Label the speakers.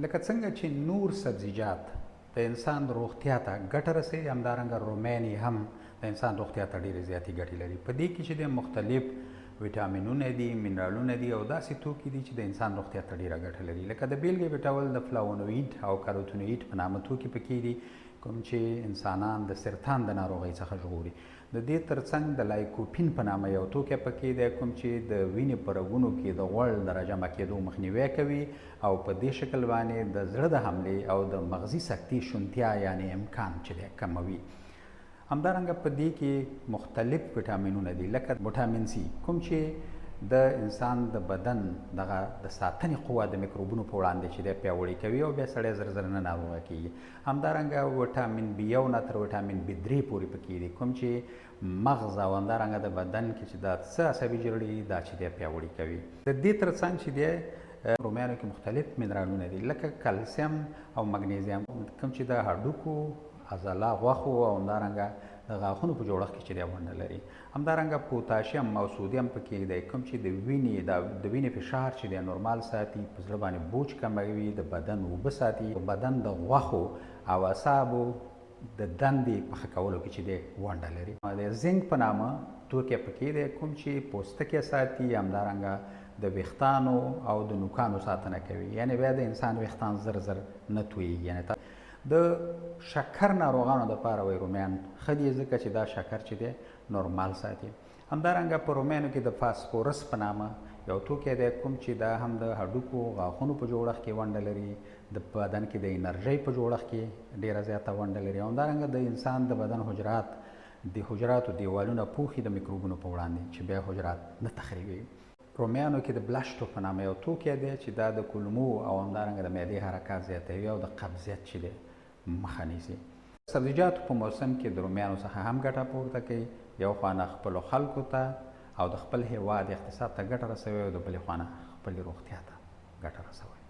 Speaker 1: لکه څنګه چې نور سبزیجات د انسان روغتیا ته ګټه رسوي، همدارنګه رومین هم د انسان روغتیا ته ډېرې زیاتې ګټې لري. په دې کې چې د مختلف ویټامینونه دي، منرالونه دي او داسې توکي دي چې د انسان روغتیا ته ډېره ګټه لري. لکه د بیلګې په ډول د فلاونویډ او کاروتینویډ په نامه توکي پکې دي، کوم چې انسانان د سرطان د ناروغۍ څخه ژغوري. د دې ترڅنګ د لایکوپین په نامه یو توکی پکې دی، کوم چې د وینې په رګونو کې د غوړ د راجمع کېدو مخنیوی کوي او په دې شکل باندې د زړه د حملې او د مغزي سکتې شونتیا یعنې امکان چې دی کموي. همدارنګه په دې کې مختلف ویټامینونه دي، لکه ویټامین سی کوم چې د انسان د بدن دغه د ساتنې قوه د میکروبونو په وړاندې چې دی پیاوړې کوي او بیا سړی زر زر نه ناروغه کېږي. همدارنګه ویټامین بي یو نه تر ویټامین بي درې پورې پکې دي، کوم چې مغز او همدارنګه د بدن کې چې دا څه عصبي جوړې دي دا چې دی پیاوړې کوي. د دې ترڅنګ چې دی رومیانو کې مختلف منرالونه دي، لکه کلسیم او مګنیزیم کوم چې د هډوکو عضله غوښو او همدارنګه د غاښونو په جوړښت کې چې دی ونډه لري. همدارنګه پوتاشیم او سودیم پکې دی، کوم چې د وینې فشار چې دی نورمال ساتي، په زړه باندې بوج کموي، د بدن اوبه ساتي، بدن د غوښو او اعصابو د دندې په ښه کولو کې چې دی ونډه لري. د زنک په نامه توکی پکې دی، کوم چې پوستکی ساتي، همدارنګه د ویښتانو او د نوکانو ساتنه کوي، یعنې بیا د انسان ویښتان زر زر نه تویېږي. یعنې د شکر ناروغانو دپاره وایي رومیان ښه دي، ځکه چې دا شکر چې دی نورمال ساتي. همدارنګه په رومیانو کې د فاسفورس په نامه یو توکی دی، کوم چې دا هم د هډوکو غاښونو په جوړښت کې ونډه لري، د بدن کې د انرژۍ په جوړښت کې ډېره زیاته ونډه لري. همدارنګه د انسان د بدن حجراتو دیوالونه پوښي د میکروبونو په وړاندې چې بیا حجرات نه تخریبوي. رومیانو کې د بلشتو په نامه یو توکی دی چې دا د کولمو او همدارنګه د معدې حرکات زیاتوي او د قبضیت چې دی مخه نیسي. سبزیجاتو په موسم کې د رومیانو څخه هم ګټه پورته کوي، یو خوا خپلو خلکو ته او د خپل هیواد اقتصاد ته ګټه رسوي او د بلې خوا خپلې روغتیا ته ګټه رسوي.